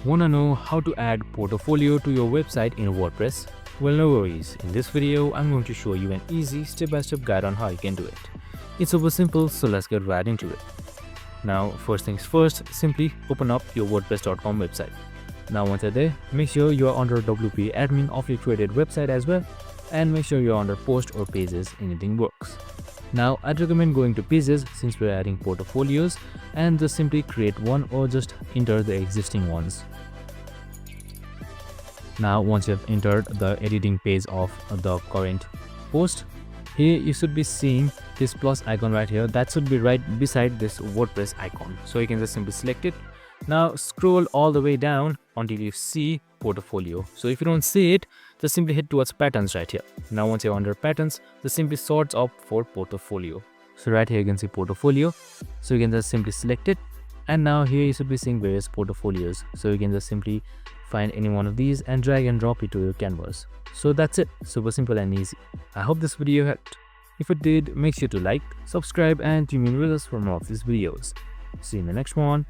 Wanna know how to add portfolio to your website in WordPress? Well, no worries. In this video, I'm going to show you an easy step-by-step guide on how you can do it. It's super simple, so let's get right into it. Now, first things first, simply open up your WordPress.com website. Now once you're there, make sure you are under WP admin of your created website as well, and make sure you're under post or pages, anything works. Now I'd recommend going to pages since we're adding portfolios, and just simply create one or just enter the existing ones. Now once you've entered the editing page of the current post, here you should be seeing this plus icon right here. That should be right beside this WordPress icon. So you can just simply select it. Now scroll all the way down until you see portfolio. So if you don't see it, just simply head towards patterns right here. Now once you're under patterns, just simply sort up for portfolio. So right here you can see portfolio. So you can just simply select it. And now here you should be seeing various portfolios. So you can just simply find any one of these and drag and drop it to your canvas. So that's it. Super simple and easy. I hope this video helped. If it did, make sure to like, subscribe and tune in with us for more of these videos. See you in the next one.